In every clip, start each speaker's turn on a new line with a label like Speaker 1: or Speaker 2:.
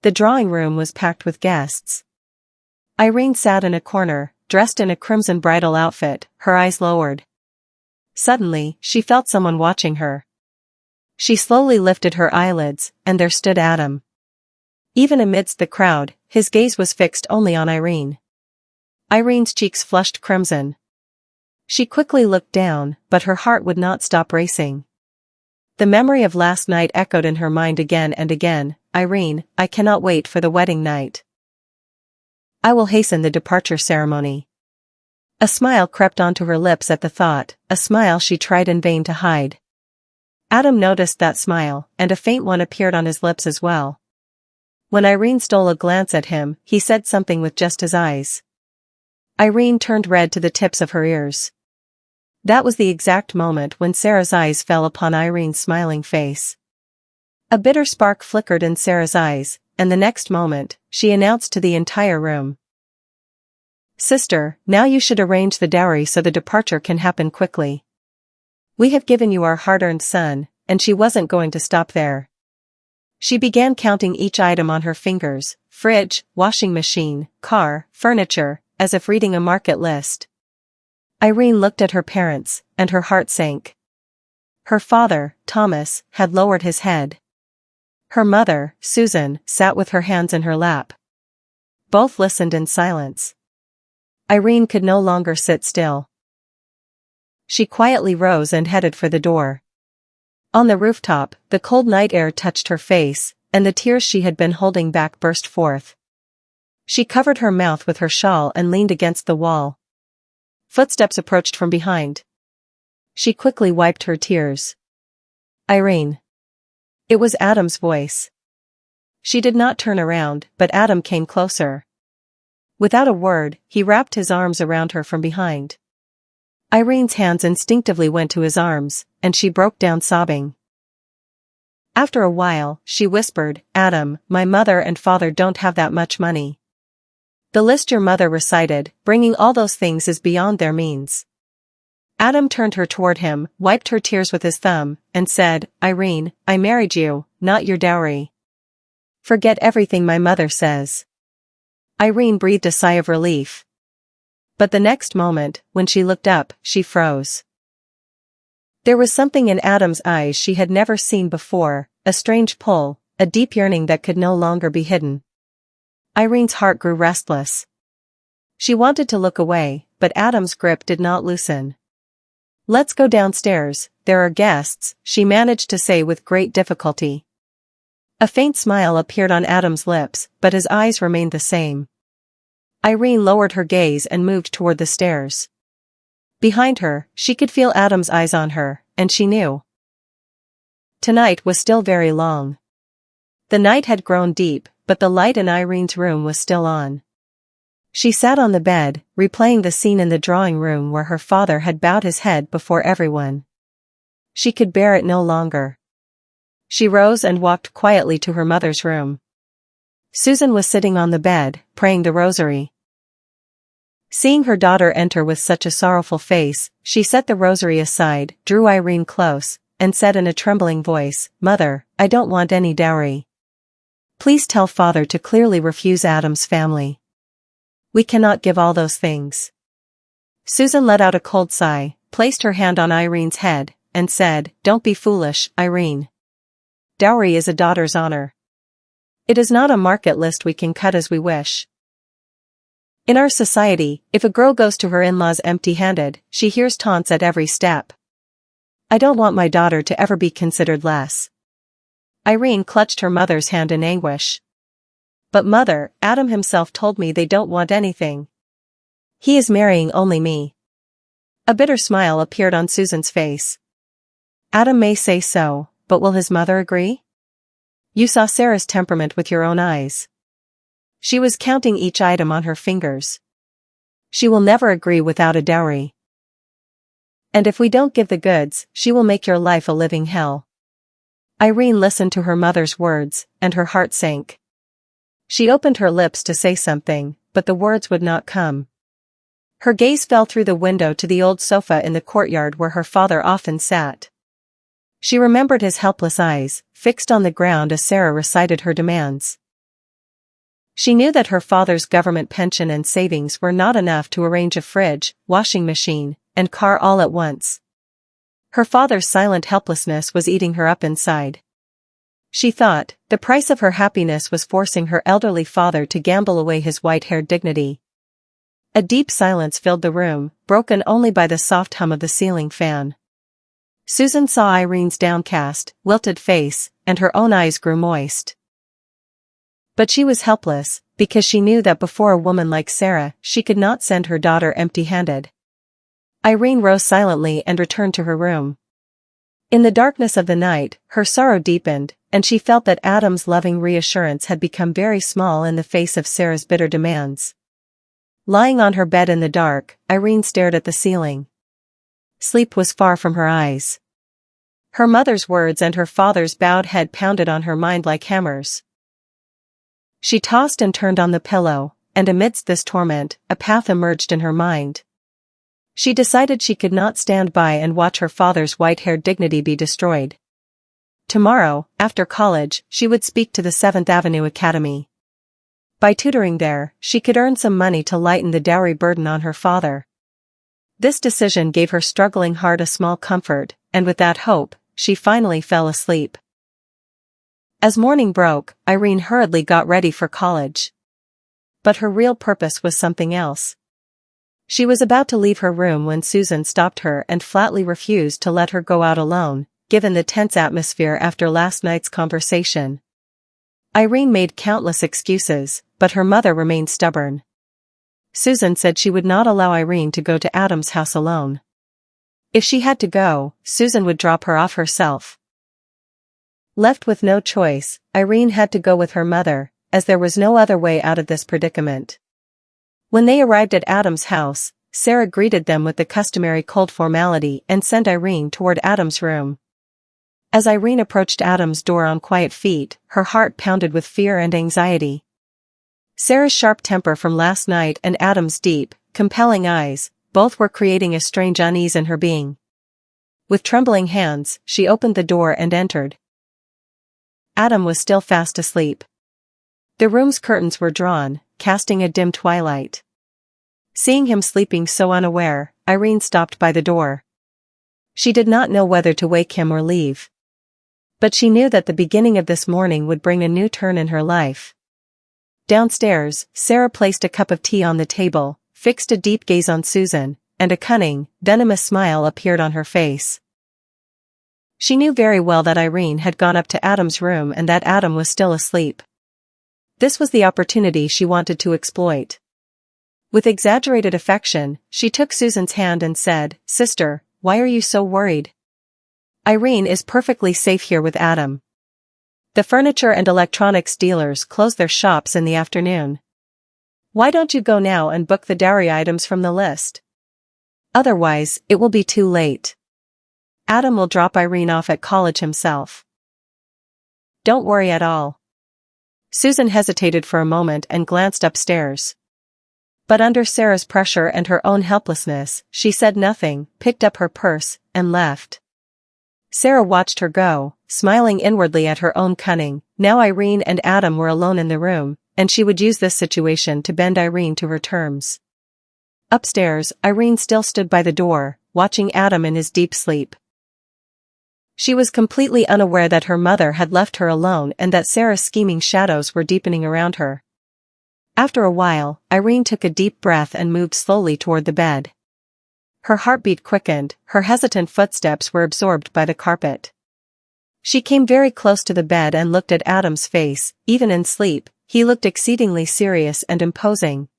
Speaker 1: The drawing room was packed with guests. Irene sat in a corner, dressed in a crimson bridal outfit, her eyes lowered. Suddenly, she felt someone watching her. She slowly lifted her eyelids, and there stood Adam. Even amidst the crowd, his gaze was fixed only on Irene. Irene's cheeks flushed crimson. She quickly looked down, but her heart would not stop racing. The memory of last night echoed in her mind again and again. Irene, I cannot wait for the wedding night. I will hasten the departure ceremony. A smile crept onto her lips at the thought, a smile she tried in vain to hide. Adam noticed that smile, and a faint one appeared on his lips as well. When Irene stole a glance at him, he said something with just his eyes. Irene turned red to the tips of her ears. That was the exact moment when Sarah's eyes fell upon Irene's smiling face. A bitter spark flickered in Sarah's eyes, and the next moment, she announced to the entire room. Sister, now you should arrange the dowry so the departure can happen quickly. We have given you our hard-earned son, and she wasn't going to stop there. She began counting each item on her fingers, fridge, washing machine, car, furniture, as if reading a market list. Irene looked at her parents, and her heart sank. Her father, Thomas, had lowered his head. Her mother, Susan, sat with her hands in her lap. Both listened in silence. Irene could no longer sit still. She quietly rose and headed for the door. On the rooftop, the cold night air touched her face, and the tears she had been holding back burst forth. She covered her mouth with her shawl and leaned against the wall. Footsteps approached from behind. She quickly wiped her tears. Irene. It was Adam's voice. She did not turn around, but Adam came closer. Without a word, he wrapped his arms around her from behind. Irene's hands instinctively went to his arms, and she broke down sobbing. After a while, she whispered, Adam, my mother and father don't have that much money. The list your mother recited, bringing all those things is beyond their means. Adam turned her toward him, wiped her tears with his thumb, and said, Irene, I married you, not your dowry. Forget everything my mother says. Irene breathed a sigh of relief. But the next moment, when she looked up, she froze. There was something in Adam's eyes she had never seen before, a strange pull, a deep yearning that could no longer be hidden. Irene's heart grew restless. She wanted to look away, but Adam's grip did not loosen. Let's go downstairs, there are guests, she managed to say with great difficulty. A faint smile appeared on Adam's lips, but his eyes remained the same. Irene lowered her gaze and moved toward the stairs. Behind her, she could feel Adam's eyes on her, and she knew. Tonight was still very long. The night had grown deep, but the light in Irene's room was still on. She sat on the bed, replaying the scene in the drawing room where her father had bowed his head before everyone. She could bear it no longer. She rose and walked quietly to her mother's room. Susan was sitting on the bed, praying the rosary. Seeing her daughter enter with such a sorrowful face, she set the rosary aside, drew Irene close, and said in a trembling voice, Mother, I don't want any dowry. Please tell Father to clearly refuse Adam's family. We cannot give all those things. Susan let out a cold sigh, placed her hand on Irene's head, and said, Don't be foolish, Irene. Dowry is a daughter's honor. It is not a market list we can cut as we wish. In our society, if a girl goes to her in-laws empty-handed, she hears taunts at every step. I don't want my daughter to ever be considered less. Irene clutched her mother's hand in anguish. But Mother, Adam himself told me they don't want anything. He is marrying only me. A bitter smile appeared on Susan's face. Adam may say so, but will his mother agree? You saw Sarah's temperament with your own eyes. She was counting each item on her fingers. She will never agree without a dowry. And if we don't give the goods, she will make your life a living hell. Irene listened to her mother's words, and her heart sank. She opened her lips to say something, but the words would not come. Her gaze fell through the window to the old sofa in the courtyard where her father often sat. She remembered his helpless eyes, fixed on the ground as Sarah recited her demands. She knew that her father's government pension and savings were not enough to arrange a fridge, washing machine, and car all at once. Her father's silent helplessness was eating her up inside. She thought, the price of her happiness was forcing her elderly father to gamble away his white-haired dignity. A deep silence filled the room, broken only by the soft hum of the ceiling fan. Susan saw Irene's downcast, wilted face, and her own eyes grew moist. But she was helpless, because she knew that before a woman like Sarah, she could not send her daughter empty-handed. Irene rose silently and returned to her room. In the darkness of the night, her sorrow deepened, and she felt that Adam's loving reassurance had become very small in the face of Sarah's bitter demands. Lying on her bed in the dark, Irene stared at the ceiling. Sleep was far from her eyes. Her mother's words and her father's bowed head pounded on her mind like hammers. She tossed and turned on the pillow, and amidst this torment, a path emerged in her mind. She decided she could not stand by and watch her father's white-haired dignity be destroyed. Tomorrow, after college, she would speak to the 7th Avenue Academy. By tutoring there, she could earn some money to lighten the dowry burden on her father. This decision gave her struggling heart a small comfort, and with that hope, she finally fell asleep. As morning broke, Irene hurriedly got ready for college. But her real purpose was something else. She was about to leave her room when Susan stopped her and flatly refused to let her go out alone, given the tense atmosphere after last night's conversation. Irene made countless excuses, but her mother remained stubborn. Susan said she would not allow Irene to go to Adam's house alone. If she had to go, Susan would drop her off herself. Left with no choice, Irene had to go with her mother, as there was no other way out of this predicament. When they arrived at Adam's house, Sarah greeted them with the customary cold formality and sent Irene toward Adam's room. As Irene approached Adam's door on quiet feet, her heart pounded with fear and anxiety. Sarah's sharp temper from last night and Adam's deep, compelling eyes, both were creating a strange unease in her being. With trembling hands, she opened the door and entered. Adam was still fast asleep. The room's curtains were drawn, casting a dim twilight. Seeing him sleeping so unaware, Irene stopped by the door. She did not know whether to wake him or leave. But she knew that the beginning of this morning would bring a new turn in her life. Downstairs, Sarah placed a cup of tea on the table, fixed a deep gaze on Susan, and a cunning, venomous smile appeared on her face. She knew very well that Irene had gone up to Adam's room and that Adam was still asleep. This was the opportunity she wanted to exploit. With exaggerated affection, she took Susan's hand and said, "Sister, why are you so worried? Irene is perfectly safe here with Adam. The furniture and electronics dealers close their shops in the afternoon. Why don't you go now and book the dowry items from the list? Otherwise, it will be too late. Adam will drop Irene off at college himself." "Don't worry at all." Susan hesitated for a moment and glanced upstairs. But under Sarah's pressure and her own helplessness, she said nothing, picked up her purse, and left. Sarah watched her go, smiling inwardly at her own cunning. Now Irene and Adam were alone in the room, and she would use this situation to bend Irene to her terms. Upstairs, Irene still stood by the door, watching Adam in his deep sleep. She was completely unaware that her mother had left her alone and that Sarah's scheming shadows were deepening around her. After a while, Irene took a deep breath and moved slowly toward the bed. Her heartbeat quickened, her hesitant footsteps were absorbed by the carpet. She came very close to the bed and looked at Adam's face. Even in sleep, he looked exceedingly serious and imposing.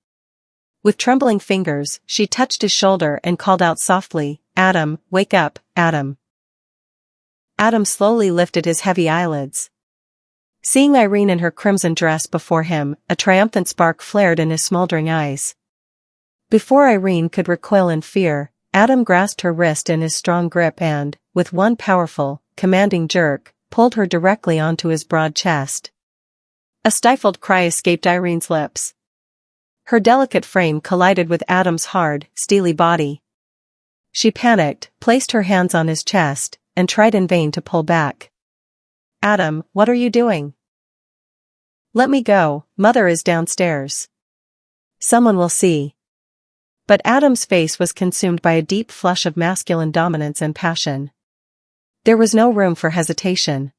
Speaker 1: With trembling fingers, she touched his shoulder and called out softly, "Adam, wake up, Adam." Adam slowly lifted his heavy eyelids. Seeing Irene in her crimson dress before him, a triumphant spark flared in his smoldering eyes. Before Irene could recoil in fear, Adam grasped her wrist in his strong grip and, with one powerful, commanding jerk, pulled her directly onto his broad chest. A stifled cry escaped Irene's lips. Her delicate frame collided with Adam's hard, steely body. She panicked, placed her hands on his chest, and tried in vain to pull back. "Adam, what are you doing?" "Let me go, Mother is downstairs. Someone will see." But Adam's face was consumed by a deep flush of masculine dominance and passion. There was no room for hesitation.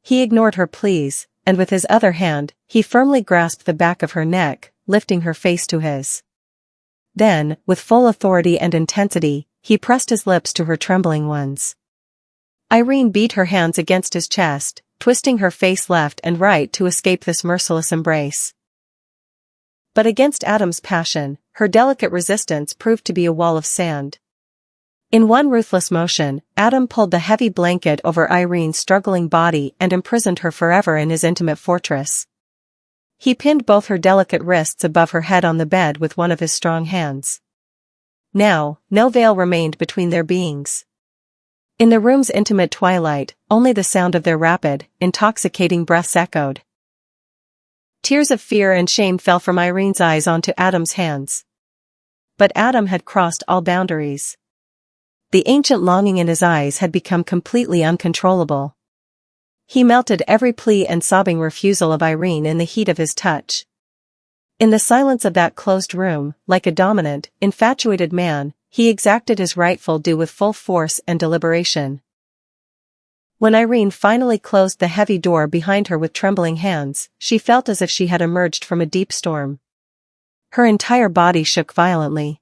Speaker 1: He ignored her pleas, and with his other hand, he firmly grasped the back of her neck, lifting her face to his. Then, with full authority and intensity, he pressed his lips to her trembling ones. Irene beat her hands against his chest, twisting her face left and right to escape this merciless embrace. But against Adam's passion, her delicate resistance proved to be a wall of sand. In one ruthless motion, Adam pulled the heavy blanket over Irene's struggling body and imprisoned her forever in his intimate fortress. He pinned both her delicate wrists above her head on the bed with one of his strong hands. Now, no veil remained between their beings. In the room's intimate twilight, only the sound of their rapid, intoxicating breaths echoed. Tears of fear and shame fell from Irene's eyes onto Adam's hands. But Adam had crossed all boundaries. The ancient longing in his eyes had become completely uncontrollable. He melted every plea and sobbing refusal of Irene in the heat of his touch. In the silence of that closed room, like a dominant, infatuated man, he exacted his rightful due with full force and deliberation. When Irene finally closed the heavy door behind her with trembling hands, she felt as if she had emerged from a deep storm. Her entire body shook violently.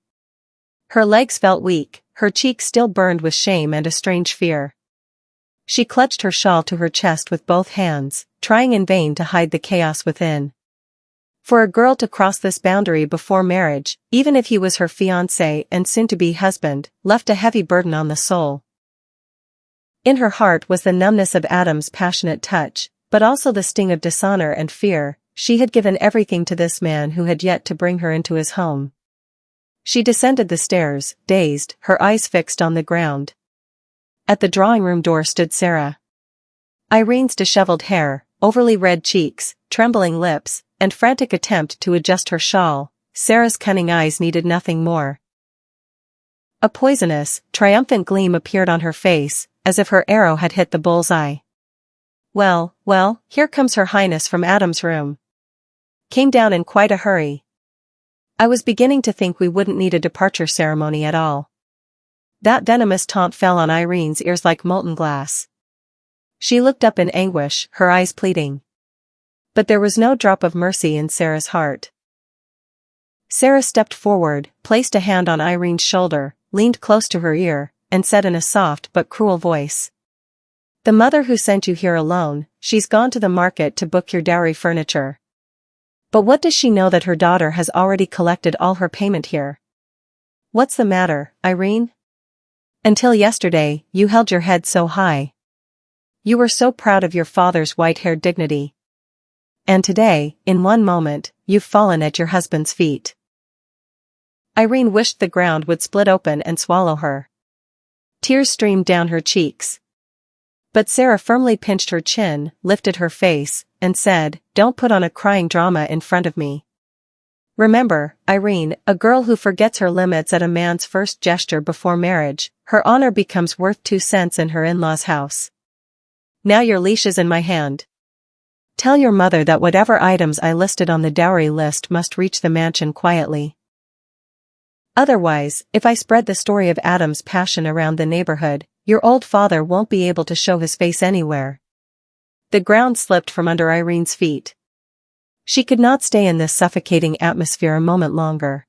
Speaker 1: Her legs felt weak, her cheeks still burned with shame and a strange fear. She clutched her shawl to her chest with both hands, trying in vain to hide the chaos within. For a girl to cross this boundary before marriage, even if he was her fiancé and soon-to-be husband, left a heavy burden on the soul. In her heart was the numbness of Adam's passionate touch, but also the sting of dishonor and fear. She had given everything to this man who had yet to bring her into his home. She descended the stairs, dazed, her eyes fixed on the ground. At the drawing room door stood Sarah. Irene's disheveled hair, overly red cheeks, trembling lips, and frantic attempt to adjust her shawl. Sarah's cunning eyes needed nothing more. A poisonous, triumphant gleam appeared on her face, as if her arrow had hit the bullseye. Well, here comes Her Highness from Adam's room. Came down in quite a hurry. I was beginning to think we wouldn't need a departure ceremony at all. That venomous taunt fell on Irene's ears like molten glass. She looked up in anguish, her eyes pleading. But there was no drop of mercy in Sarah's heart. Sarah stepped forward, placed a hand on Irene's shoulder, leaned close to her ear, and said in a soft but cruel voice. "The mother who sent you here alone, she's gone to the market to book your dowry furniture. But what does she know that her daughter has already collected all her payment here? What's the matter, Irene? Until yesterday, you held your head so high. You were so proud of your father's white-haired dignity. And today, in one moment, you've fallen at your husband's feet." Irene wished the ground would split open and swallow her. Tears streamed down her cheeks. But Sarah firmly pinched her chin, lifted her face, and said, "Don't put on a crying drama in front of me. Remember, Irene, a girl who forgets her limits at a man's first gesture before marriage, her honor becomes worth 2 cents in her in-laws' house. Now your leash is in my hand. Tell your mother that whatever items I listed on the dowry list must reach the mansion quietly. Otherwise, if I spread the story of Adam's passion around the neighborhood, your old father won't be able to show his face anywhere." The ground slipped from under Irene's feet. She could not stay in this suffocating atmosphere a moment longer.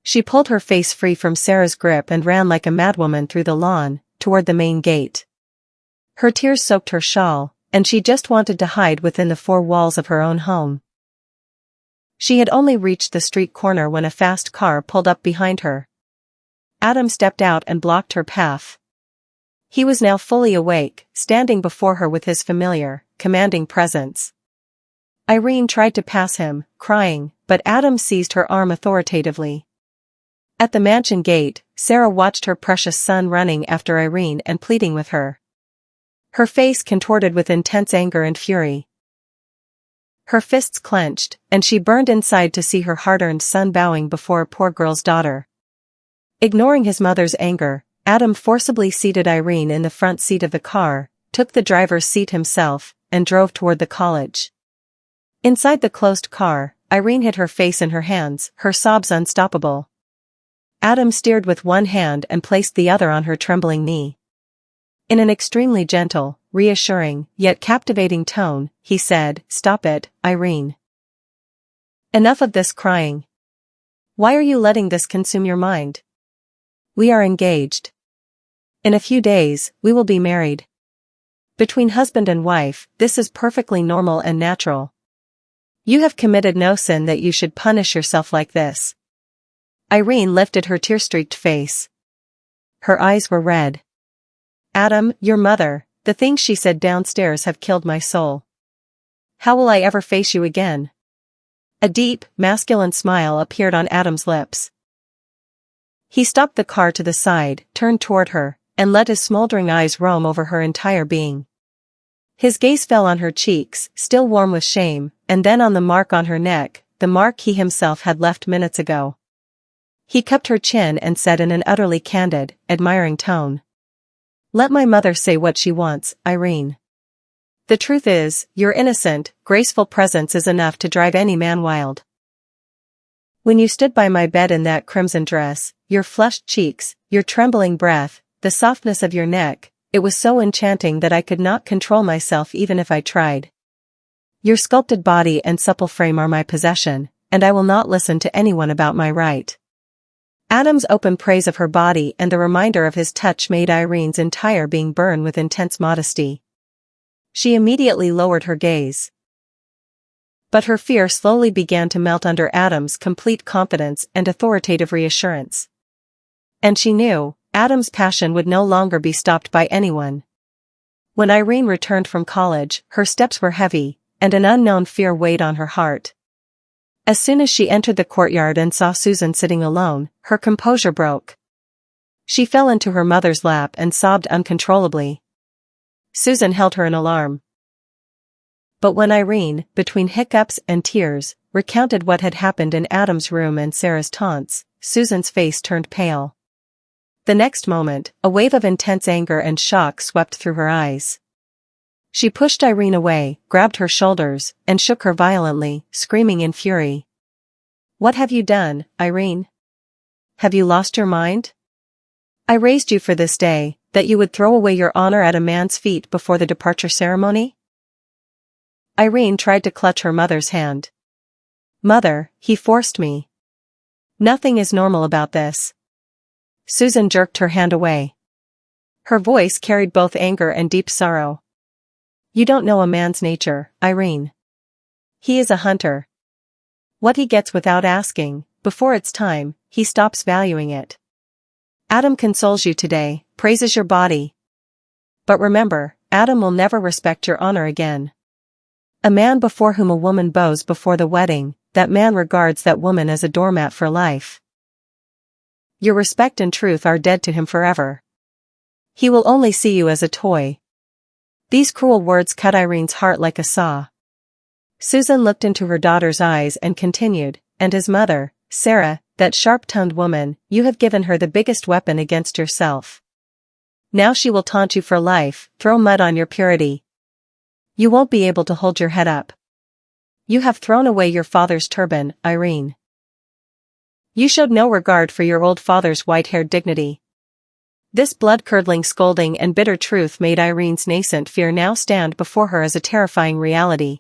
Speaker 1: She pulled her face free from Sarah's grip and ran like a madwoman through the lawn, toward the main gate. Her tears soaked her shawl, and she just wanted to hide within the 4 walls of her own home. She had only reached the street corner when a fast car pulled up behind her. Adam stepped out and blocked her path. He was now fully awake, standing before her with his familiar, commanding presence. Irene tried to pass him, crying, but Adam seized her arm authoritatively. At the mansion gate, Sarah watched her precious son running after Irene and pleading with her. Her face contorted with intense anger and fury. Her fists clenched, and she burned inside to see her hard-earned son bowing before a poor girl's daughter. Ignoring his mother's anger, Adam forcibly seated Irene in the front seat of the car, took the driver's seat himself, and drove toward the college. Inside the closed car, Irene hid her face in her hands, her sobs unstoppable. Adam steered with one hand and placed the other on her trembling knee. In an extremely gentle, reassuring, yet captivating tone, he said, "Stop it, Irene. Enough of this crying. Why are you letting this consume your mind? We are engaged. In a few days, we will be married. Between husband and wife, this is perfectly normal and natural. You have committed no sin that you should punish yourself like this." Irene lifted her tear-streaked face. Her eyes were red. "Adam, your mother, the things she said downstairs have killed my soul. How will I ever face you again?" A deep, masculine smile appeared on Adam's lips. He stopped the car to the side, turned toward her, and let his smoldering eyes roam over her entire being. His gaze fell on her cheeks, still warm with shame, and then on the mark on her neck, the mark he himself had left minutes ago. He cupped her chin and said in an utterly candid, admiring tone, "Let my mother say what she wants, Irene. The truth is, your innocent, graceful presence is enough to drive any man wild. When you stood by my bed in that crimson dress, your flushed cheeks, your trembling breath, the softness of your neck, it was so enchanting that I could not control myself even if I tried. Your sculpted body and supple frame are my possession, and I will not listen to anyone about my right." Adam's open praise of her body and the reminder of his touch made Irene's entire being burn with intense modesty. She immediately lowered her gaze. But her fear slowly began to melt under Adam's complete confidence and authoritative reassurance. And she knew, Adam's passion would no longer be stopped by anyone. When Irene returned from college, her steps were heavy, and an unknown fear weighed on her heart. As soon as she entered the courtyard and saw Susan sitting alone, her composure broke. She fell into her mother's lap and sobbed uncontrollably. Susan held her in alarm. But when Irene, between hiccups and tears, recounted what had happened in Adam's room and Sarah's taunts, Susan's face turned pale. The next moment, a wave of intense anger and shock swept through her eyes. She pushed Irene away, grabbed her shoulders, and shook her violently, screaming in fury. "What have you done, Irene? Have you lost your mind? I raised you for this day, that you would throw away your honor at a man's feet before the departure ceremony?" Irene tried to clutch her mother's hand. "Mother, he forced me. Nothing is normal about this." Susan jerked her hand away. Her voice carried both anger and deep sorrow. "You don't know a man's nature, Irene. He is a hunter. What he gets without asking, before it's time, he stops valuing it. Adam consoles you today, praises your body. But remember, Adam will never respect your honor again. A man before whom a woman bows before the wedding, that man regards that woman as a doormat for life. Your respect and truth are dead to him forever. He will only see you as a toy." These cruel words cut Irene's heart like a saw. Susan looked into her daughter's eyes and continued, "And his mother, Sarah, that sharp-tongued woman, you have given her the biggest weapon against yourself. Now she will taunt you for life, throw mud on your purity. You won't be able to hold your head up. You have thrown away your father's turban, Irene. You showed no regard for your old father's white-haired dignity." This blood-curdling scolding and bitter truth made Irene's nascent fear now stand before her as a terrifying reality.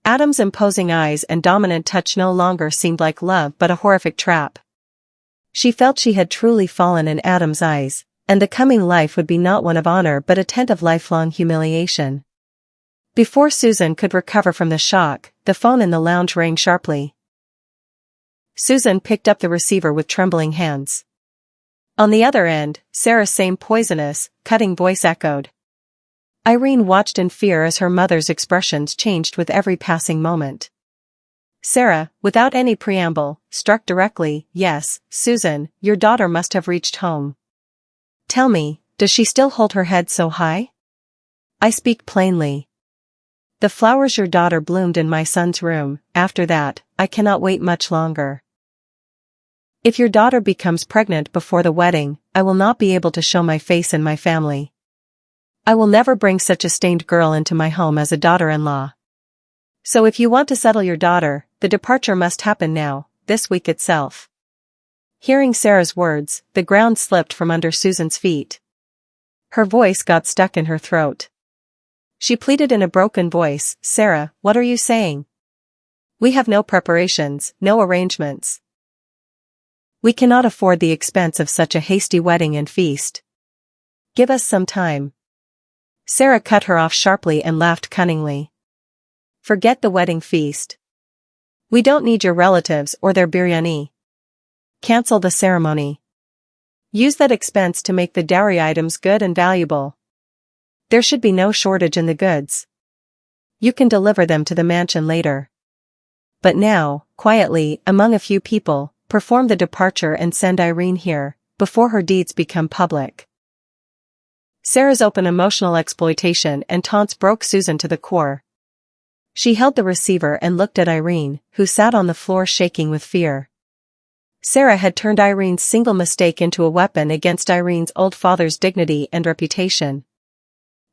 Speaker 1: Adam's imposing eyes and dominant touch no longer seemed like love but a horrific trap. She felt she had truly fallen in Adam's eyes, and the coming life would be not one of honor but a tent of lifelong humiliation. Before Susan could recover from the shock, the phone in the lounge rang sharply. Susan picked up the receiver with trembling hands. On the other end, Sarah's same poisonous, cutting voice echoed. Irene watched in fear as her mother's expressions changed with every passing moment. Sarah, without any preamble, struck directly, "Yes, Susan, your daughter must have reached home. Tell me, does she still hold her head so high? I speak plainly. The flowers your daughter bloomed in my son's room, after that, I cannot wait much longer. If your daughter becomes pregnant before the wedding, I will not be able to show my face in my family. I will never bring such a stained girl into my home as a daughter-in-law. So if you want to settle your daughter, the departure must happen now, this week itself. Hearing Sarah's words, the ground slipped from under Susan's feet. Her voice got stuck in her throat. She pleaded in a broken voice, "Sarah, what are you saying? We have no preparations, no arrangements. We cannot afford the expense of such a hasty wedding and feast. Give us some time." Sarah cut her off sharply and laughed cunningly. "Forget the wedding feast. We don't need your relatives or their biryani. Cancel the ceremony. Use that expense to make the dowry items good and valuable. There should be no shortage in the goods. You can deliver them to the mansion later. But now, quietly, among a few people, perform the departure and send Irene here, before her deeds become public." Sarah's open emotional exploitation and taunts broke Susan to the core. She held the receiver and looked at Irene, who sat on the floor shaking with fear. Sarah had turned Irene's single mistake into a weapon against Irene's old father's dignity and reputation.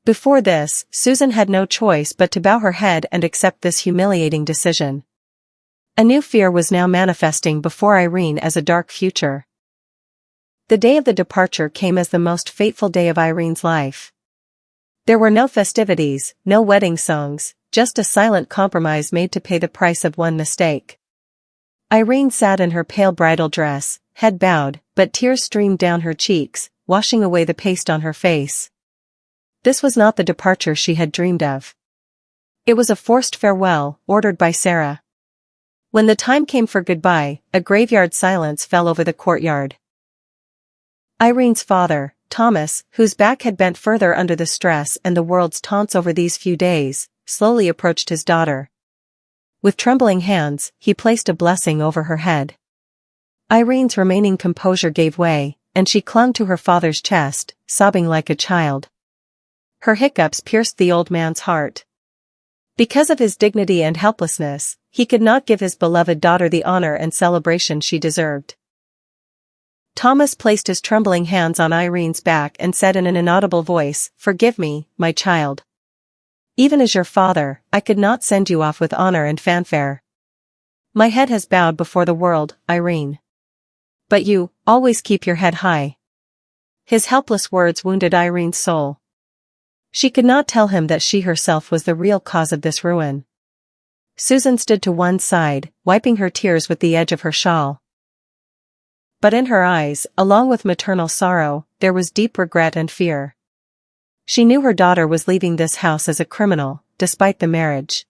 Speaker 1: Before this, Susan had no choice but to bow her head and accept this humiliating decision. A new fear was now manifesting before Irene as a dark future. The day of the departure came as the most fateful day of Irene's life. There were no festivities, no wedding songs, just a silent compromise made to pay the price of one mistake. Irene sat in her pale bridal dress, head bowed, but tears streamed down her cheeks, washing away the paste on her face. This was not the departure she had dreamed of. It was a forced farewell, ordered by Sarah. When the time came for goodbye, a graveyard silence fell over the courtyard. Irene's father, Thomas, whose back had bent further under the stress and the world's taunts over these few days, slowly approached his daughter. With trembling hands, he placed a blessing over her head. Irene's remaining composure gave way, and she clung to her father's chest, sobbing like a child. Her hiccups pierced the old man's heart. Because of his dignity and helplessness, he could not give his beloved daughter the honor and celebration she deserved. Thomas placed his trembling hands on Irene's back and said in an inaudible voice, "Forgive me, my child. Even as your father, I could not send you off with honor and fanfare. My head has bowed before the world, Irene. But you, always keep your head high." His helpless words wounded Irene's soul. She could not tell him that she herself was the real cause of this ruin. Susan stood to one side, wiping her tears with the edge of her shawl. But in her eyes, along with maternal sorrow, there was deep regret and fear. She knew her daughter was leaving this house as a criminal, despite the marriage.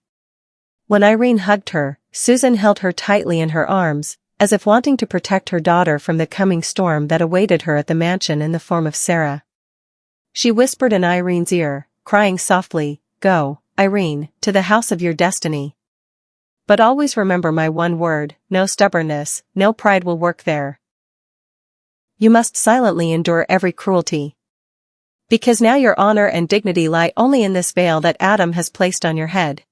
Speaker 1: When Irene hugged her, Susan held her tightly in her arms, as if wanting to protect her daughter from the coming storm that awaited her at the mansion in the form of Sarah. She whispered in Irene's ear, crying softly, "Go, Irene, to the house of your destiny. But always remember my one word, no stubbornness, no pride will work there. You must silently endure every cruelty. Because now your honor and dignity lie only in this veil that Adam has placed on your head."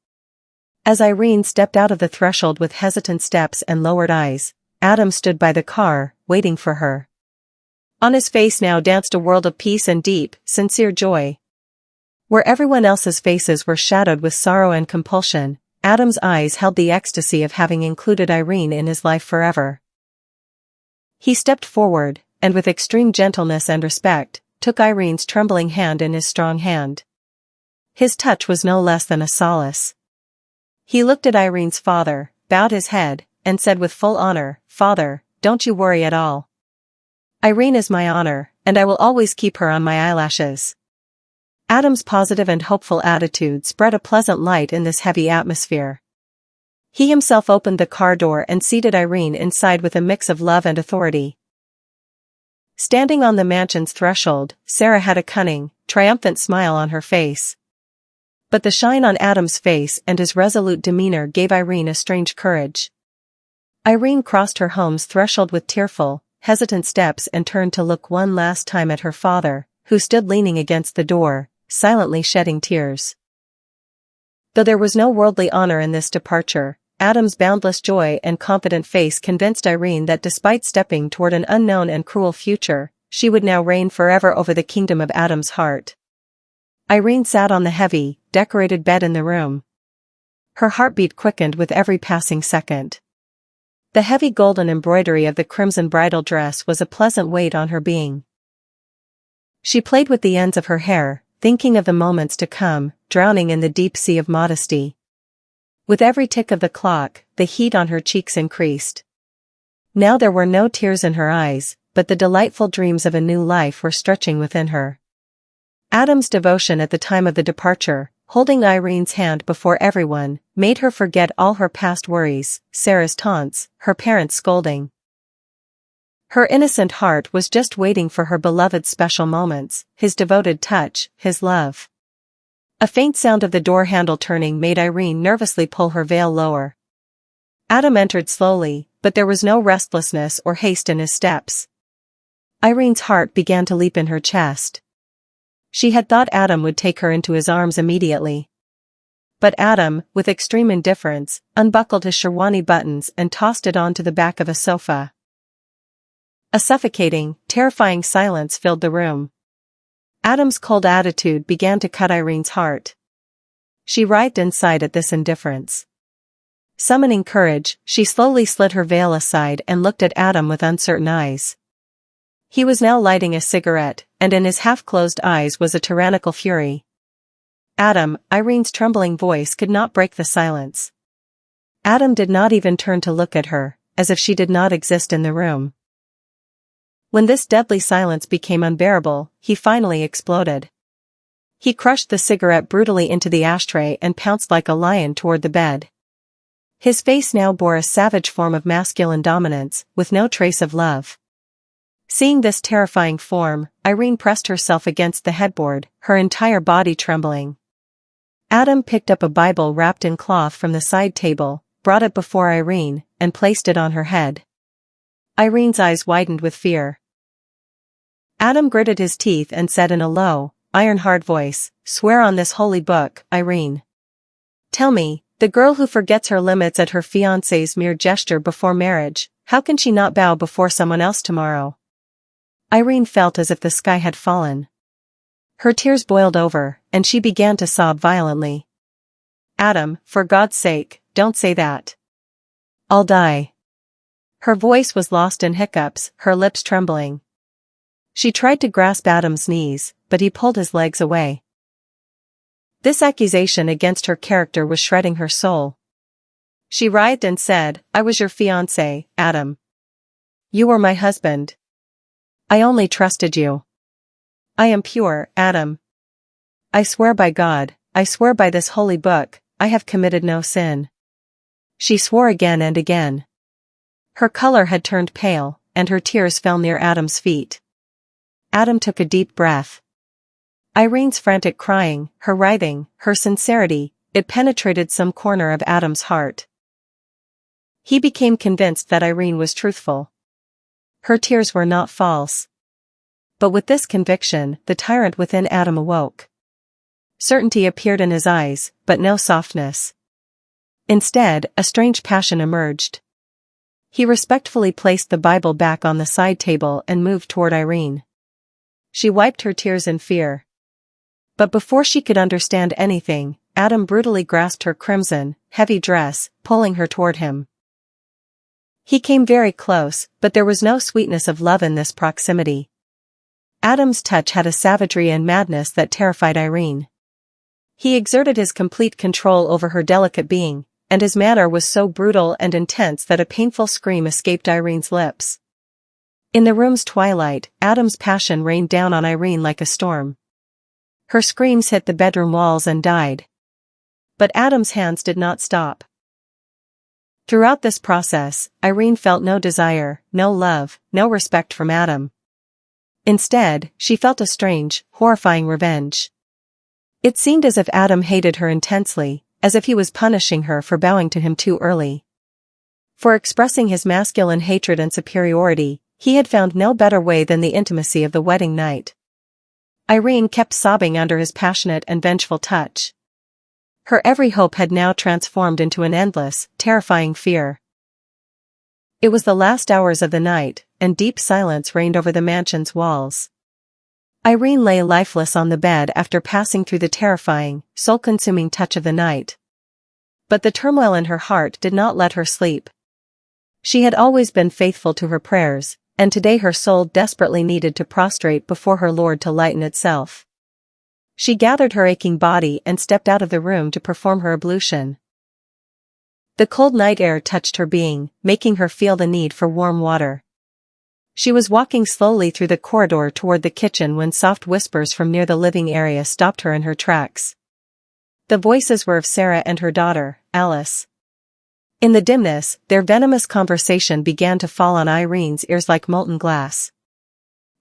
Speaker 1: As Irene stepped out of the threshold with hesitant steps and lowered eyes, Adam stood by the car, waiting for her. On his face now danced a world of peace and deep, sincere joy. Where everyone else's faces were shadowed with sorrow and compulsion, Adam's eyes held the ecstasy of having included Irene in his life forever. He stepped forward, and with extreme gentleness and respect, took Irene's trembling hand in his strong hand. His touch was no less than a solace. He looked at Irene's father, bowed his head, and said with full honor, "Father, don't you worry at all. Irene is my honor, and I will always keep her on my eyelashes." Adam's positive and hopeful attitude spread a pleasant light in this heavy atmosphere. He himself opened the car door and seated Irene inside with a mix of love and authority. Standing on the mansion's threshold, Sarah had a cunning, triumphant smile on her face. But the shine on Adam's face and his resolute demeanor gave Irene a strange courage. Irene crossed her home's threshold with tearful, hesitant steps and turned to look one last time at her father, who stood leaning against the door, silently shedding tears. Though there was no worldly honor in this departure, Adam's boundless joy and confident face convinced Irene that despite stepping toward an unknown and cruel future, she would now reign forever over the kingdom of Adam's heart. Irene sat on the heavy, decorated bed in the room. Her heartbeat quickened with every passing second. The heavy golden embroidery of the crimson bridal dress was a pleasant weight on her being. She played with the ends of her hair, thinking of the moments to come, drowning in the deep sea of modesty. With every tick of the clock, the heat on her cheeks increased. Now there were no tears in her eyes, but the delightful dreams of a new life were stretching within her. Adam's devotion at the time of the departure, holding Irene's hand before everyone, made her forget all her past worries, Sarah's taunts, her parents' scolding. Her innocent heart was just waiting for her beloved's special moments, his devoted touch, his love. A faint sound of the door handle turning made Irene nervously pull her veil lower. Adam entered slowly, but there was no restlessness or haste in his steps. Irene's heart began to leap in her chest. She had thought Adam would take her into his arms immediately. But Adam, with extreme indifference, unbuckled his sherwani buttons and tossed it onto the back of a sofa. A suffocating, terrifying silence filled the room. Adam's cold attitude began to cut Irene's heart. She writhed inside at this indifference. Summoning courage, she slowly slid her veil aside and looked at Adam with uncertain eyes. He was now lighting a cigarette, and in his half-closed eyes was a tyrannical fury. Adam, Irene's trembling voice could not break the silence. Adam did not even turn to look at her, as if she did not exist in the room. When this deadly silence became unbearable, he finally exploded. He crushed the cigarette brutally into the ashtray and pounced like a lion toward the bed. His face now bore a savage form of masculine dominance, with no trace of love. Seeing this terrifying form, Irene pressed herself against the headboard, her entire body trembling. Adam picked up a Bible wrapped in cloth from the side table, brought it before Irene, and placed it on her head. Irene's eyes widened with fear. Adam gritted his teeth and said in a low, iron-hard voice, "Swear on this holy book, Irene. Tell me, the girl who forgets her limits at her fiancé's mere gesture before marriage, how can she not bow before someone else tomorrow?" Irene felt as if the sky had fallen. Her tears boiled over, and she began to sob violently. "Adam, for God's sake, don't say that. I'll die." Her voice was lost in hiccups, her lips trembling. She tried to grasp Adam's knees, but he pulled his legs away. This accusation against her character was shredding her soul. She writhed and said, "I was your fiancé, Adam. You were my husband. I only trusted you. I am pure, Adam. I swear by God, I swear by this holy book, I have committed no sin." She swore again and again. Her color had turned pale, and her tears fell near Adam's feet. Adam took a deep breath. Irene's frantic crying, her writhing, her sincerity, it penetrated some corner of Adam's heart. He became convinced that Irene was truthful. Her tears were not false. But with this conviction, the tyrant within Adam awoke. Certainty appeared in his eyes, but no softness. Instead, a strange passion emerged. He respectfully placed the Bible back on the side table and moved toward Irene. She wiped her tears in fear. But before she could understand anything, Adam brutally grasped her crimson, heavy dress, pulling her toward him. He came very close, but there was no sweetness of love in this proximity. Adam's touch had a savagery and madness that terrified Irene. He exerted his complete control over her delicate being, and his manner was so brutal and intense that a painful scream escaped Irene's lips. In the room's twilight, Adam's passion rained down on Irene like a storm. Her screams hit the bedroom walls and died. But Adam's hands did not stop. Throughout this process, Irene felt no desire, no love, no respect from Adam. Instead, she felt a strange, horrifying revenge. It seemed as if Adam hated her intensely, as if he was punishing her for bowing to him too early. For expressing his masculine hatred and superiority, he had found no better way than the intimacy of the wedding night. Irene kept sobbing under his passionate and vengeful touch. Her every hope had now transformed into an endless, terrifying fear. It was the last hours of the night, and deep silence reigned over the mansion's walls. Irene lay lifeless on the bed after passing through the terrifying, soul-consuming touch of the night. But the turmoil in her heart did not let her sleep. She had always been faithful to her prayers, and today her soul desperately needed to prostrate before her Lord to lighten itself. She gathered her aching body and stepped out of the room to perform her ablution. The cold night air touched her being, making her feel the need for warm water. She was walking slowly through the corridor toward the kitchen when soft whispers from near the living area stopped her in her tracks. The voices were of Sarah and her daughter, Alice. In the dimness, their venomous conversation began to fall on Irene's ears like molten glass.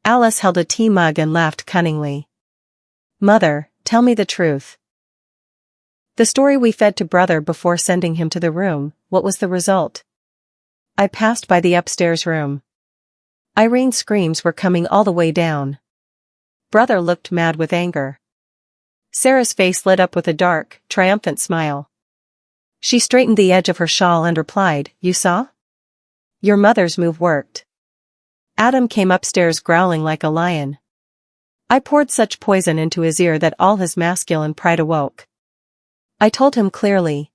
Speaker 1: Alice held a tea mug and laughed cunningly. "Mother, tell me the truth. The story we fed to brother before sending him to the room, what was the result?" I passed by the upstairs room. Irene's screams were coming all the way down. Brother looked mad with anger. Sarah's face lit up with a dark, triumphant smile. She straightened the edge of her shawl and replied, "You saw? Your mother's move worked." Adam came upstairs growling like a lion. I poured such poison into his ear that all his masculine pride awoke. I told him clearly,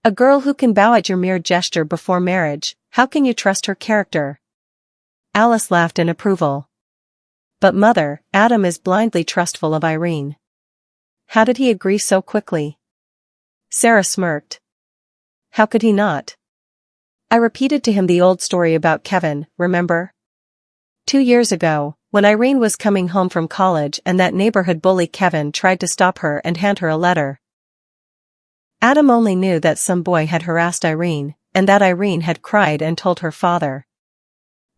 Speaker 1: "A girl who can bow at your mere gesture before marriage, how can you trust her character?" Alice laughed in approval. "But mother, Adam is blindly trustful of Irene." "How did he agree so quickly?" Sarah smirked. "How could he not?" I repeated to him the old story about Kevin, remember? 2 years ago, when Irene was coming home from college and that neighborhood bully Kevin tried to stop her and hand her a letter. Adam only knew that some boy had harassed Irene, and that Irene had cried and told her father.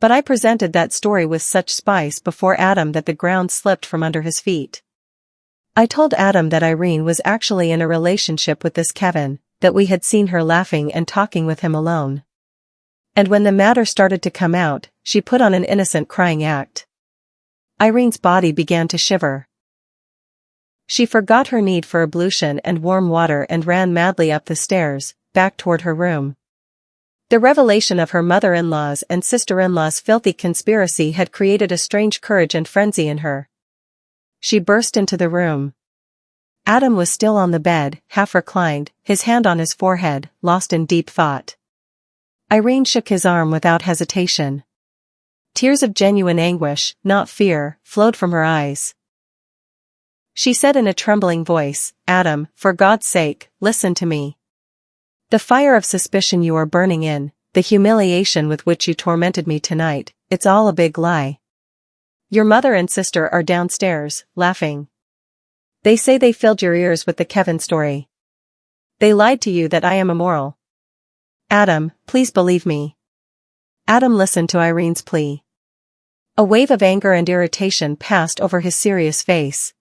Speaker 1: But I presented that story with such spice before Adam that the ground slipped from under his feet. I told Adam that Irene was actually in a relationship with this Kevin, that we had seen her laughing and talking with him alone. And when the matter started to come out, she put on an innocent crying act. Irene's body began to shiver. She forgot her need for ablution and warm water and ran madly up the stairs, back toward her room. The revelation of her mother-in-law's and sister-in-law's filthy conspiracy had created a strange courage and frenzy in her. She burst into the room. Adam was still on the bed, half reclined, his hand on his forehead, lost in deep thought. Irene shook his arm without hesitation. Tears of genuine anguish, not fear, flowed from her eyes. She said in a trembling voice, "Adam, for God's sake, listen to me. The fire of suspicion you are burning in, the humiliation with which you tormented me tonight, it's all a big lie. Your mother and sister are downstairs, laughing. They say they filled your ears with the Kevin story. They lied to you that I am immoral. Adam, please believe me." Adam listened to Irene's plea. A wave of anger and irritation passed over his serious face.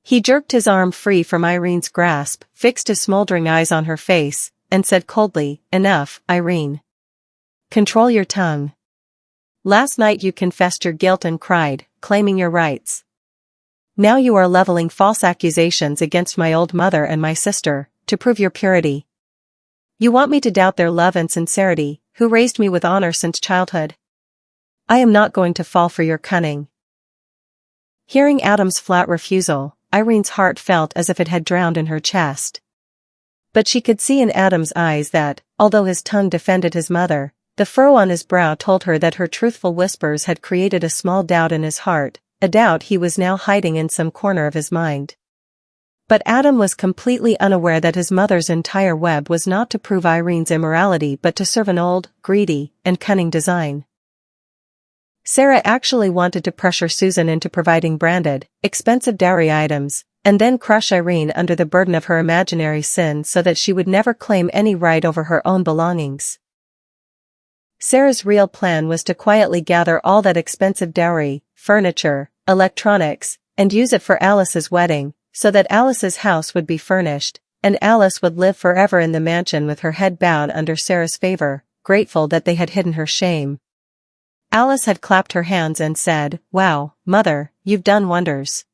Speaker 1: He jerked his arm free from Irene's grasp, fixed his smoldering eyes on her face, and said coldly, "Enough, Irene. Control your tongue. Last night you confessed your guilt and cried, claiming your rights. Now you are leveling false accusations against my old mother and my sister, to prove your purity. You want me to doubt their love and sincerity, who raised me with honor since childhood. I am not going to fall for your cunning." Hearing Adam's flat refusal, Irene's heart felt as if it had drowned in her chest. But she could see in Adam's eyes that, although his tongue defended his mother, the furrow on his brow told her that her truthful whispers had created a small doubt in his heart, a doubt he was now hiding in some corner of his mind. But Adam was completely unaware that his mother's entire web was not to prove Irene's immorality but to serve an old, greedy, and cunning design. Sarah actually wanted to pressure Susan into providing branded, expensive dowry items, and then crush Irene under the burden of her imaginary sin so that she would never claim any right over her own belongings. Sarah's real plan was to quietly gather all that expensive dowry, furniture, electronics, and use it for Alice's wedding, so that Alice's house would be furnished, and Alice would live forever in the mansion with her head bowed under Sarah's favor, grateful that they had hidden her shame. Alice had clapped her hands and said, "Wow, Mother, you've done wonders.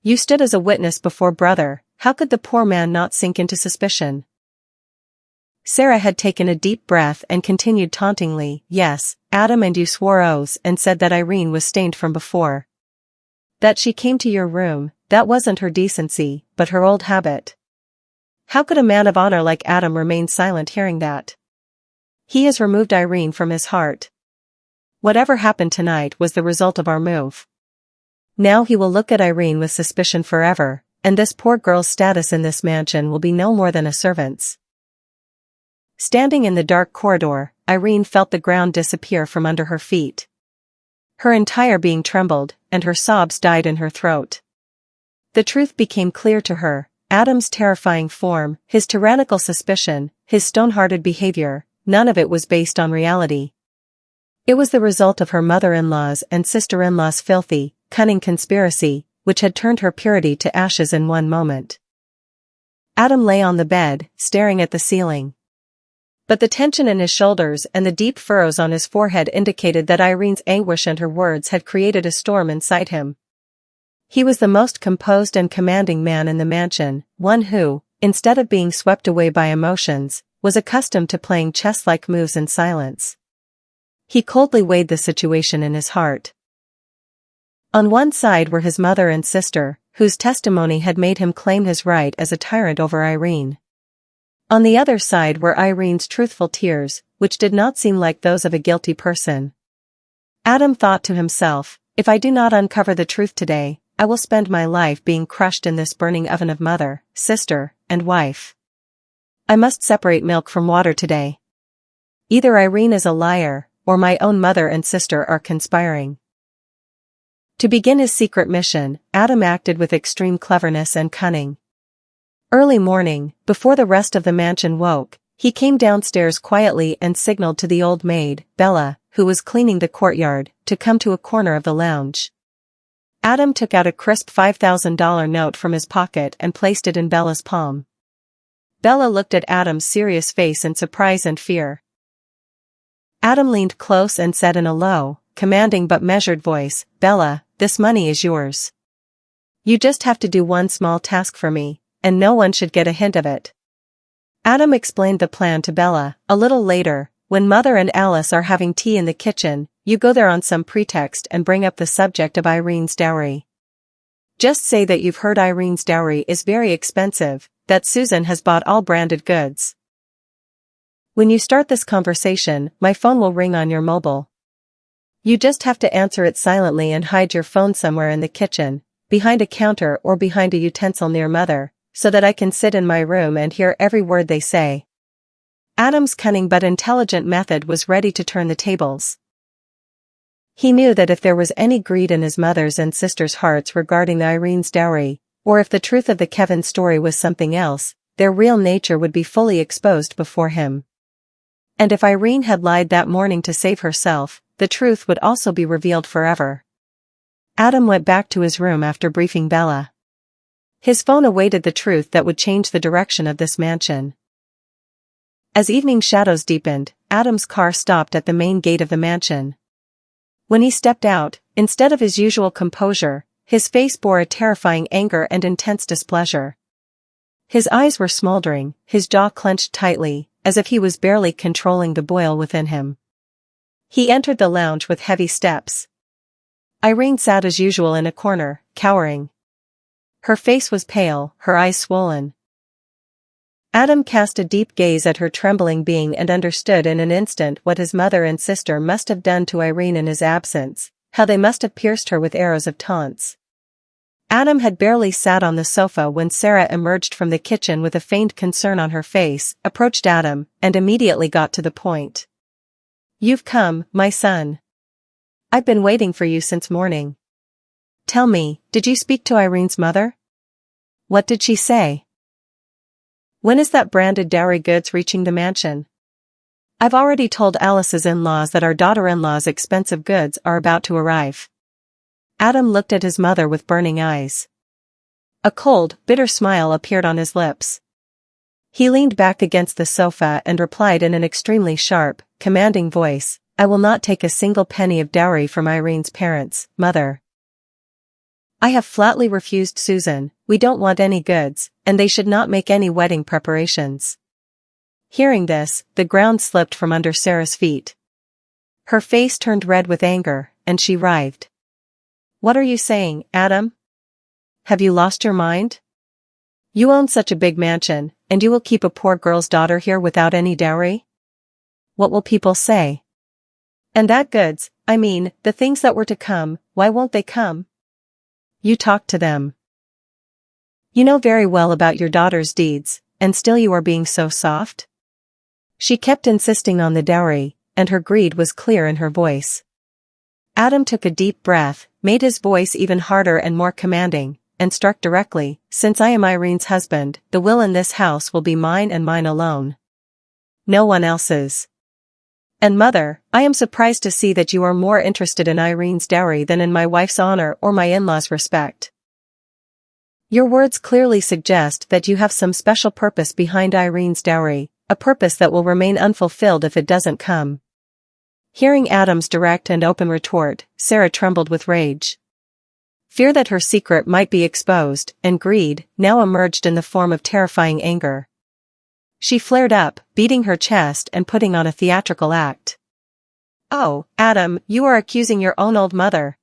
Speaker 1: You stood as a witness before brother, how could the poor man not sink into suspicion?" Sarah had taken a deep breath and continued tauntingly, "Yes, Adam, and you swore oaths and said that Irene was stained from before. That she came to your room, that wasn't her decency, but her old habit. How could a man of honor like Adam remain silent hearing that? He has removed Irene from his heart. Whatever happened tonight was the result of our move. Now he will look at Irene with suspicion forever, and this poor girl's status in this mansion will be no more than a servant's. Standing in the dark corridor, Irene felt the ground disappear from under her feet. Her entire being trembled, and her sobs died in her throat. The truth became clear to her: Adam's terrifying form, his tyrannical suspicion, his stone-hearted behavior, none of it was based on reality. It was the result of her mother-in-law's and sister-in-law's filthy, cunning conspiracy, which had turned her purity to ashes in one moment. Adam lay on the bed, staring at the ceiling. But the tension in his shoulders and the deep furrows on his forehead indicated that Irene's anguish and her words had created a storm inside him. He was the most composed and commanding man in the mansion, one who, instead of being swept away by emotions, was accustomed to playing chess-like moves in silence. He coldly weighed the situation in his heart. On one side were his mother and sister, whose testimony had made him claim his right as a tyrant over Irene. On the other side were Irene's truthful tears, which did not seem like those of a guilty person. Adam thought to himself, if I do not uncover the truth today, I will spend my life being crushed in this burning oven of mother, sister, and wife. I must separate milk from water today. Either Irene is a liar, or my own mother and sister are conspiring. To begin his secret mission, Adam acted with extreme cleverness and cunning. Early morning, before the rest of the mansion woke, he came downstairs quietly and signaled to the old maid, Bella, who was cleaning the courtyard, to come to a corner of the lounge. Adam took out a crisp $5,000 note from his pocket and placed it in Bella's palm. Bella looked at Adam's serious face in surprise and fear. Adam leaned close and said in a low, commanding but measured voice, Bella, this money is yours. You just have to do one small task for me, and no one should get a hint of it. Adam explained the plan to Bella. A little later, when Mother and Alice are having tea in the kitchen, you go there on some pretext and bring up the subject of Irene's dowry. Just say that you've heard Irene's dowry is very expensive, that Susan has bought all branded goods. When you start this conversation, my phone will ring on your mobile. You just have to answer it silently and hide your phone somewhere in the kitchen, behind a counter or behind a utensil near Mother, so that I can sit in my room and hear every word they say. Adam's cunning but intelligent method was ready to turn the tables. He knew that if there was any greed in his mother's and sister's hearts regarding Irene's dowry, or if the truth of the Kevin story was something else, their real nature would be fully exposed before him. And if Irene had lied that morning to save herself, the truth would also be revealed forever. Adam went back to his room after briefing Bella. His phone awaited the truth that would change the direction of this mansion. As evening shadows deepened, Adam's car stopped at the main gate of the mansion. When he stepped out, instead of his usual composure, his face bore a terrifying anger and intense displeasure. His eyes were smoldering, his jaw clenched tightly, as if he was barely controlling the boil within him. He entered the lounge with heavy steps. Irene sat as usual in a corner, cowering. Her face was pale, her eyes swollen. Adam cast a deep gaze at her trembling being and understood in an instant what his mother and sister must have done to Irene in his absence, how they must have pierced her with arrows of taunts. Adam had barely sat on the sofa when Sarah emerged from the kitchen with a feigned concern on her face, approached Adam, and immediately got to the point. You've come, my son. I've been waiting for you since morning. Tell me, did you speak to Irene's mother? What did she say? When is that branded dowry goods reaching the mansion? I've already told Alice's in-laws that our daughter-in-law's expensive goods are about to arrive. Adam looked at his mother with burning eyes. A cold, bitter smile appeared on his lips. He leaned back against the sofa and replied in an extremely sharp, commanding voice, I will not take a single penny of dowry from Irene's parents, Mother. I have flatly refused Susan, we don't want any goods, and they should not make any wedding preparations. Hearing this, the ground slipped from under Sarah's feet. Her face turned red with anger, and she writhed. What are you saying, Adam? Have you lost your mind? You own such a big mansion, and you will keep a poor girl's daughter here without any dowry? What will people say? And that goods, I mean, the things that were to come, why won't they come? You talk to them. You know very well about your daughter's deeds, and still you are being so soft? She kept insisting on the dowry, and her greed was clear in her voice. Adam took a deep breath, made his voice even harder and more commanding, and struck directly, "Since I am Irene's husband, the will in this house will be mine and mine alone. No one else's. And mother, I am surprised to see that you are more interested in Irene's dowry than in my wife's honor or my in-laws' respect. Your words clearly suggest that you have some special purpose behind Irene's dowry, a purpose that will remain unfulfilled if it doesn't come." Hearing Adam's direct and open retort, Sarah trembled with rage. Fear that her secret might be exposed, and greed, now emerged in the form of terrifying anger. She flared up, beating her chest and putting on a theatrical act. "Oh, Adam, you are accusing your own old mother.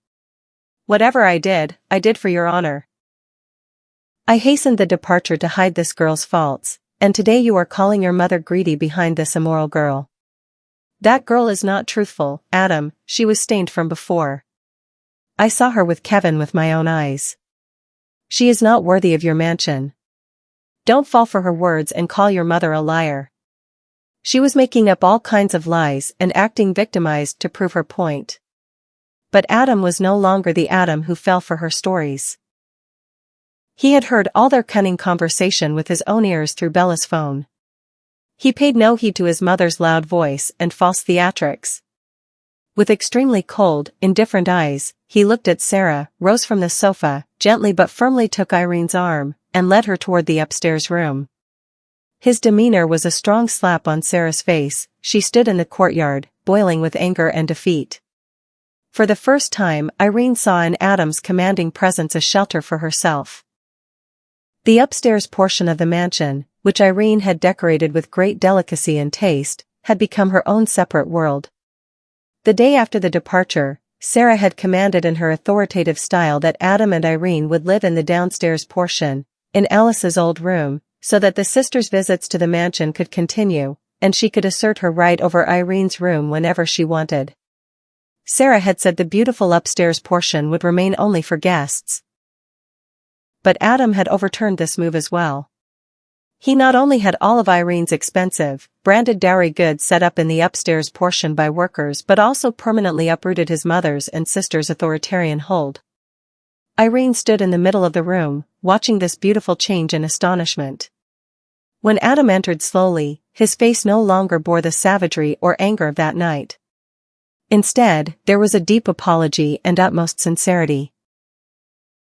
Speaker 1: Whatever I did for your honor. I hastened the departure to hide this girl's faults, and today you are calling your mother greedy behind this immoral girl. That girl is not truthful, Adam, she was stained from before. I saw her with Kevin with my own eyes. She is not worthy of your mansion. Don't fall for her words and call your mother a liar. She was making up all kinds of lies and acting victimized to prove her point." But Adam was no longer the Adam who fell for her stories. He had heard all their cunning conversation with his own ears through Bella's phone. He paid no heed to his mother's loud voice and false theatrics. With extremely cold, indifferent eyes, he looked at Sarah, rose from the sofa, gently but firmly took Irene's arm, and led her toward the upstairs room. His demeanor was a strong slap on Sarah's face. She stood in the courtyard, boiling with anger and defeat. For the first time, Irene saw in Adam's commanding presence a shelter for herself. The upstairs portion of the mansion, which Irene had decorated with great delicacy and taste, had become her own separate world. The day after the departure, Sarah had commanded in her authoritative style that Adam and Irene would live in the downstairs portion, in Alice's old room, so that the sisters' visits to the mansion could continue, and she could assert her right over Irene's room whenever she wanted. Sarah had said the beautiful upstairs portion would remain only for guests. But Adam had overturned this move as well. He not only had all of Irene's expensive, branded dowry goods set up in the upstairs portion by workers but also permanently uprooted his mother's and sister's authoritarian hold. Irene stood in the middle of the room, watching this beautiful change in astonishment. When Adam entered slowly, his face no longer bore the savagery or anger of that night. Instead, there was a deep apology and utmost sincerity.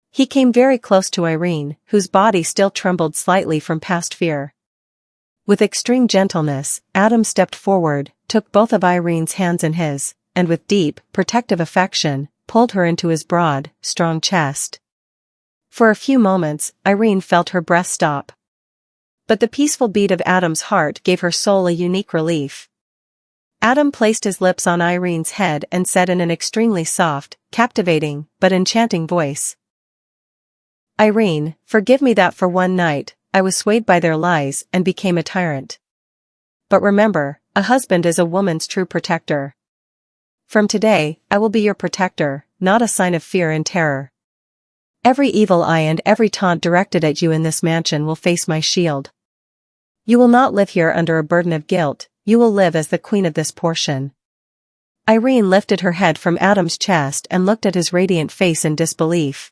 Speaker 1: He came very close to Irene, whose body still trembled slightly from past fear. With extreme gentleness, Adam stepped forward, took both of Irene's hands in his, and with deep, protective affection, pulled her into his broad, strong chest. For a few moments, Irene felt her breath stop. But the peaceful beat of Adam's heart gave her soul a unique relief. Adam placed his lips on Irene's head and said in an extremely soft, captivating, but enchanting voice, "Irene, forgive me that for one night, I was swayed by their lies and became a tyrant. But remember, a husband is a woman's true protector. From today, I will be your protector, not a sign of fear and terror. Every evil eye and every taunt directed at you in this mansion will face my shield. You will not live here under a burden of guilt, you will live as the queen of this portion." Irene lifted her head from Adam's chest and looked at his radiant face in disbelief.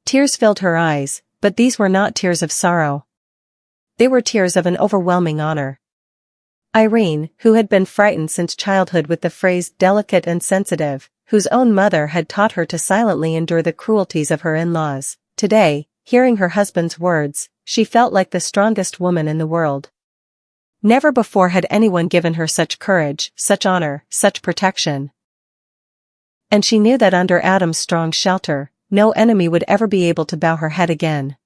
Speaker 1: Tears filled her eyes, but these were not tears of sorrow. They were tears of an overwhelming honor. Irene, who had been frightened since childhood with the phrase delicate and sensitive, whose own mother had taught her to silently endure the cruelties of her in-laws, today, hearing her husband's words, she felt like the strongest woman in the world. Never before had anyone given her such courage, such honor, such protection. And she knew that under Adam's strong shelter, no enemy would ever be able to bow her head again.